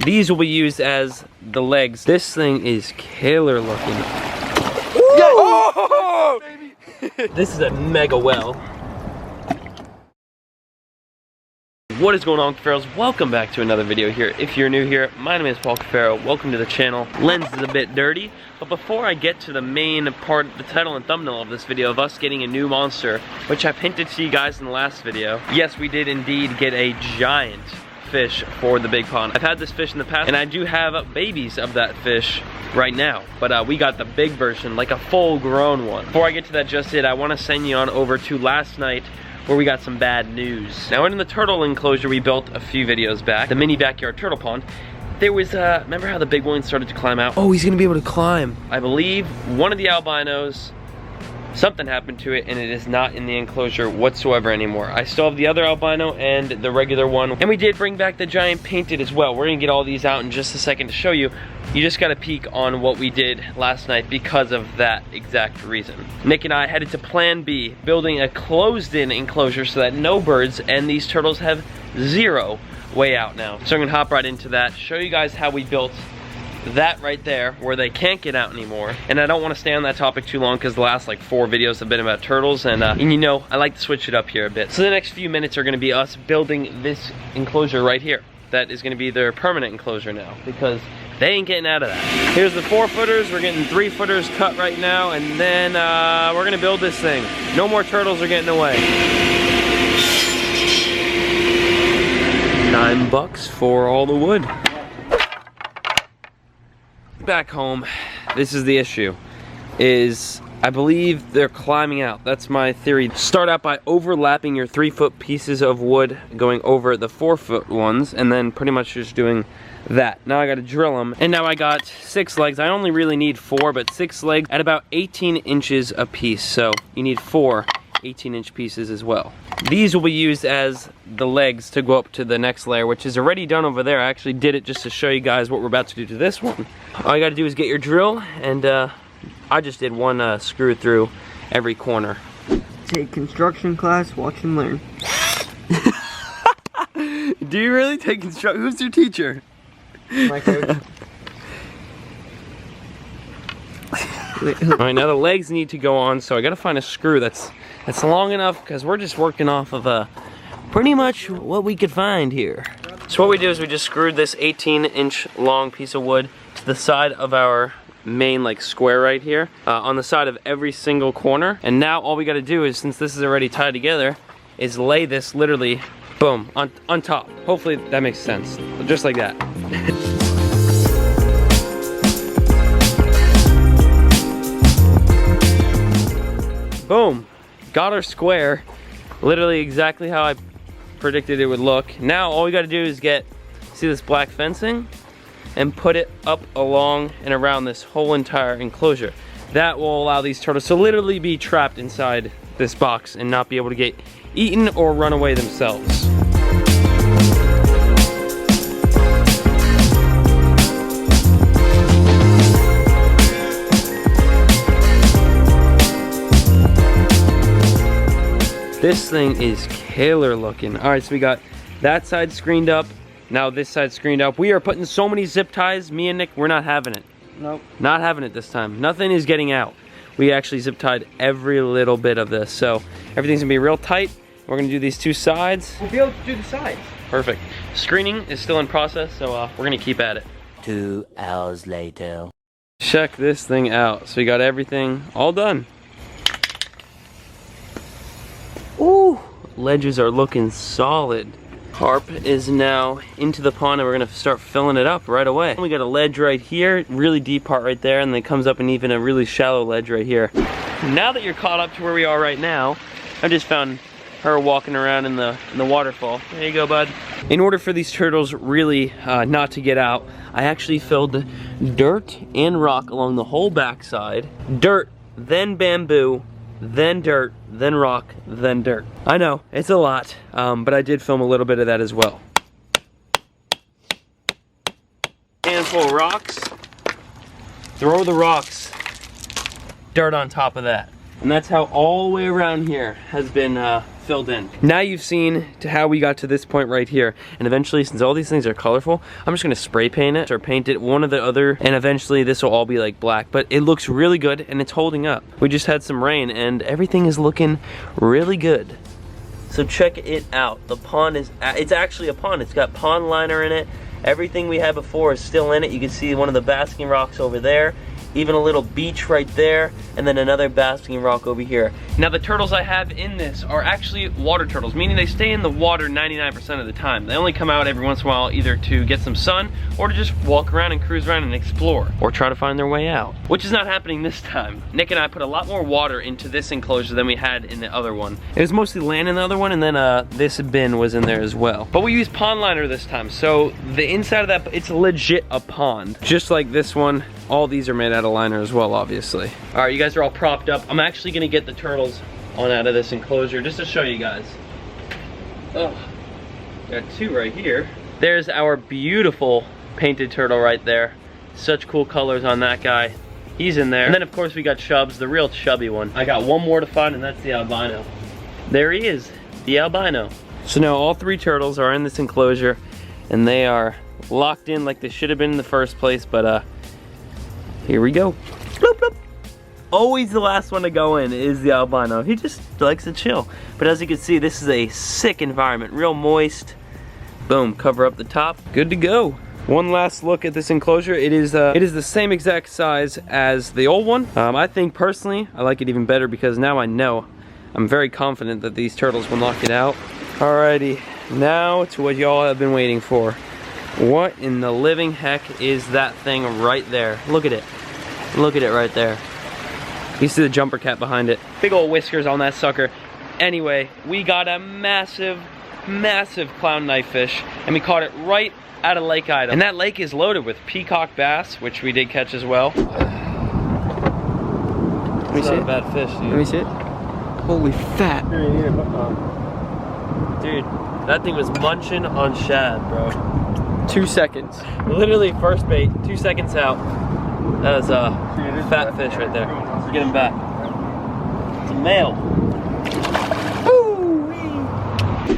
These will be used as the legs. This thing is killer looking. Oh! This is a mega well. What is going on, Cuffaros? Welcome back to another video here. If you're new here, my name is Cuffaro. Welcome to the channel. Lens is a bit dirty, but before I get to the main part, the title and thumbnail of this video of us getting a new monster, which I hinted to you guys in the last video, yes, we did indeed get a giant fish for the big pond. I've had this fish in the past, and I do have babies of that fish right now, but we got the big version, like a full-grown one. Before I get to that just yet, I want to send you on over to last night, where we got some bad news. Now, in the turtle enclosure we built a few videos back, the mini backyard turtle pond, there was, remember how the big one started to climb out? Oh, he's gonna be able to climb. I believe one of the albinos, something happened to it, and it is not in the enclosure whatsoever anymore. I still have the other albino and the regular one, and we did bring back the giant painted as well. We're gonna get all these out in just a second to show you. You just got a peek on what we did last night because of that exact reason. Nick and I headed to Plan B, building a closed-in enclosure so that no birds and these turtles have zero way out now. So I'm gonna hop right into that, show you guys how we built that right there where they can't get out anymore. And I don't want to stay on that topic too long because the last like 4 videos have been about turtles, and you know, I like to switch it up here a bit. So the next few minutes are going to be us building this enclosure right here. That is going to be their permanent enclosure now because they ain't getting out of that. Here's the 4-footers. We're getting 3-footers cut right now, and then we're gonna build this thing. No more turtles are getting away. $9 for all the wood. Back home, this is the issue, is I believe they're climbing out. That's my theory. Start out by overlapping your 3-foot pieces of wood, going over the 4-foot ones, and then pretty much just doing that. Now I gotta drill them, and now I got 6 legs. I only really need 4, but 6 legs at about 18 inches a piece, so you need 4 18-inch pieces as well. These will be used as the legs to go up to the next layer, which is already done over there. I actually did it just to show you guys what we're about to do to this one. All you gotta do is get your drill, and I just did 1 screw through every corner. Take construction class, watch and learn. Do you really take construction? Who's your teacher? My coach. Alright, now the legs need to go on, so I gotta find a screw that's long enough, because we're just working off of pretty much what we could find here. So what we do is we just screwed this 18-inch long piece of wood to the side of our main like square right here, on the side of every single corner. And now all we gotta do is, since this is already tied together, is lay this literally, boom, on top. Hopefully that makes sense. Just like that. Boom. Got our square. Literally exactly how I predicted it would look. Now all we gotta do is see this black fencing, and put it up along and around this whole entire enclosure. That will allow these turtles to literally be trapped inside this box and not be able to get eaten or run away themselves. This thing is killer looking. All right, so we got that side screened up. Now this side screened up. We are putting so many zip ties. Me and Nick, we're not having it. Nope. Not having it this time. Nothing is getting out. We actually zip tied every little bit of this. So everything's gonna be real tight. We're gonna do these 2 sides. We'll be able to do the sides. Perfect. Screening is still in process, so we're gonna keep at it. 2 hours later. Check this thing out. So we got everything all done. Ooh, ledges are looking solid. Harp is now into the pond, and we're gonna start filling it up right away. We got a ledge right here, really deep part right there, and then it comes up and even a really shallow ledge right here. Now that you're caught up to where we are right now, I just found her walking around in the waterfall. There you go, bud. In order for these turtles really not to get out, I actually filled dirt and rock along the whole backside. Dirt, then bamboo, then dirt, then rock, then dirt. I know, it's a lot, but I did film a little bit of that as well. Handful of rocks. Throw the rocks. Dirt on top of that. And that's how all the way around here has been filled in. Now you've seen to how we got to this point right here. And eventually, since all these things are colorful, I'm just gonna spray paint it or paint it one or the other, and eventually this will all be like black. But it looks really good and it's holding up. We just had some rain and everything is looking really good. So check it out. The pond is, it's actually a pond. It's got pond liner in it. Everything we had before is still in it. You can see one of the basking rocks over there. Even a little beach right there, and then another basking rock over here. Now the turtles I have in this are actually water turtles, meaning they stay in the water 99% of the time. They only come out every once in a while either to get some sun or to just walk around and cruise around and explore, or try to find their way out, which is not happening this time. Nick and I put a lot more water into this enclosure than we had in the other one. It was mostly land in the other one, and then this bin was in there as well. But we used pond liner this time, so the inside of that, it's legit a pond. Just like this one, all these are made out of liner as well, obviously. All right, you guys are all propped up. I'm actually gonna get the turtles on out of this enclosure just to show you guys. Oh, got two right here. There's our beautiful painted turtle right there. Such cool colors on that guy. He's in there. And then of course we got Chubbs, the real chubby one. I got one more to find, and that's the albino. There he is, the albino. So now all three turtles are in this enclosure, and they are locked in like they should have been in the first place, but here we go. Bloop, bloop. Always the last one to go in is the albino. He just likes to chill. But as you can see, this is a sick environment, real moist. Boom, cover up the top, good to go. One last look at this enclosure. It is the same exact size as the old one. I think personally, I like it even better because now I know, I'm very confident that these turtles will knock it out. Alrighty, now to what y'all have been waiting for. What in the living heck is that thing right there? Look at it. Look at it right there. You see the jumper cat behind it. Big old whiskers on that sucker. Anyway, we got a massive, massive clown knifefish, and we caught it right out of Lake Ida. And that lake is loaded with peacock bass, which we did catch as well. Let me see it. Not a bad fish, dude. Let me see it. Holy fat. Dude, that thing was munching on shad, bro. 2 seconds. Literally first bait, 2 seconds out. That is a fat fish right there. Let's get him back. It's a male.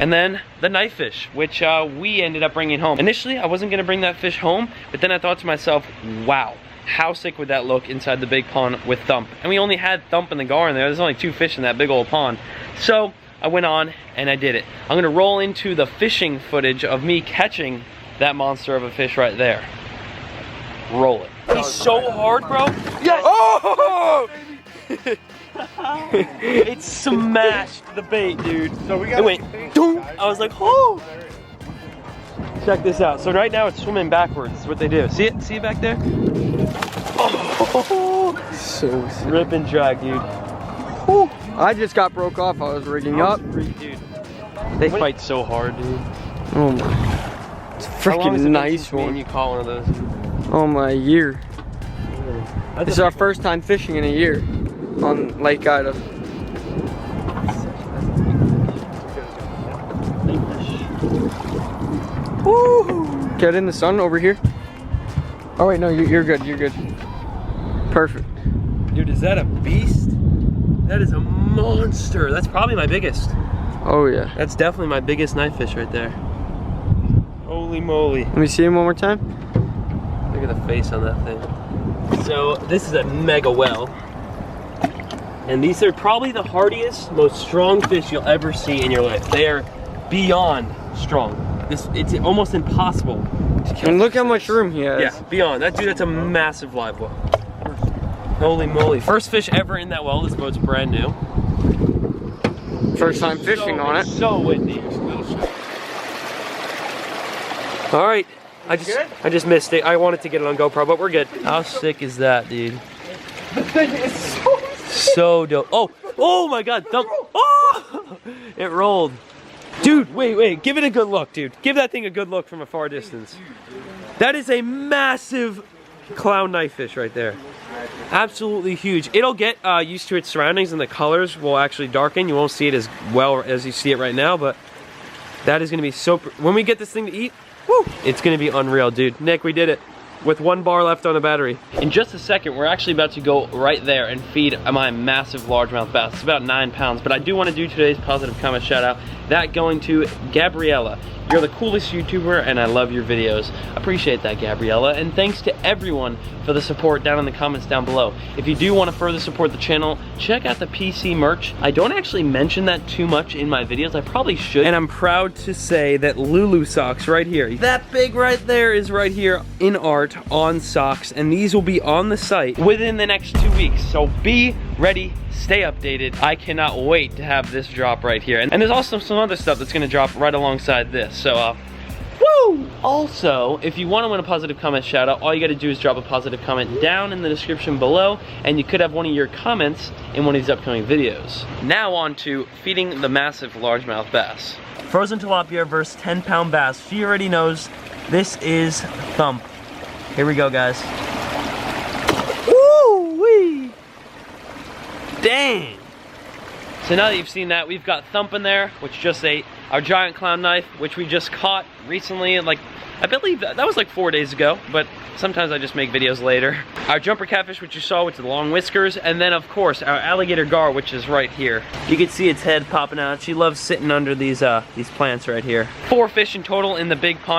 And then the knife fish, which we ended up bringing home. Initially, I wasn't gonna bring that fish home, but then I thought to myself, wow, how sick would that look inside the big pond with Thump? And we only had Thump and the gar in there. There's only 2 fish in that big old pond. So I went on and I did it. I'm gonna roll into the fishing footage of me catching that monster of a fish right there. Roll it. He's so hard, bro. Yes! Oh! It smashed the bait, dude. So we got wait. I was like, oh! Check this out. So right now it's swimming backwards. That's what they do. See it? See it back there? Oh! So sick. Rip and drag, dude. Whew. I just got broke off. I was rigging up. Dude. They fight so hard, dude. Oh my. It's a freaking nice one. You call one of those? Oh my, year. This is our first time fishing in a year on Lake Ida. Woo! Get in the sun over here. Oh wait, no, you're good. You're good. Perfect. Dude, is that a beast? That is a monster. That's probably my biggest. Oh yeah. That's definitely my biggest knife fish right there. Holy moly. Let me see him one more time. Look at the face on that thing. So this is a mega well. And these are probably the hardiest, most strong fish you'll ever see in your life. They are beyond strong. It's almost impossible to kill. And look how much room he has. Yeah, beyond. That dude, that's a massive live well. Holy moly. First fish ever in that well. This boat's brand new. First time fishing on it. So windy. All right, I just missed it. I wanted to get it on GoPro, but we're good. How sick is that, dude? The thing is so dope. Oh my God, Thump. Oh, it rolled. Dude, wait, give it a good look, dude. Give that thing a good look from a far distance. That is a massive clown knife fish right there. Absolutely huge. It'll get used to its surroundings and the colors will actually darken. You won't see it as well as you see it right now, but that is gonna be so, when we get this thing to eat, woo, it's gonna be unreal, dude. Nick, we did it. with 1 bar left on the battery. In just a second, we're actually about to go right there and feed my massive largemouth bass. It's about 9 pounds, but I do want to do today's positive comment shout out. That going to Gabriella. You're the coolest YouTuber and I love your videos. Appreciate that, Gabriella. And thanks to everyone for the support down in the comments down below. If you do want to further support the channel, check out the PC merch. I don't actually mention that too much in my videos. I probably should. And I'm proud to say that Lulu socks right here, that big right there, is right here in art on socks. And these will be on the site within the next 2 weeks. So be ready, stay updated. I cannot wait to have this drop right here. And there's also some other stuff that's gonna drop right alongside this. So, woo! Also, if you want to win a positive comment shout out, all you gotta do is drop a positive comment down in the description below, and you could have one of your comments in one of these upcoming videos. Now on to feeding the massive largemouth bass. Frozen tilapia versus 10-pound bass. She already knows this is Thump. Here we go, guys. Woo-wee! Dang! So now that you've seen that, we've got Thump in there, which just ate our giant clown knife, which we just caught recently, like, I believe that was like 4 days ago, but sometimes I just make videos later. Our jumper catfish, which you saw with the long whiskers, and then of course, our alligator gar, which is right here. You can see its head popping out. She loves sitting under these plants right here. 4 fish in total in the big pond.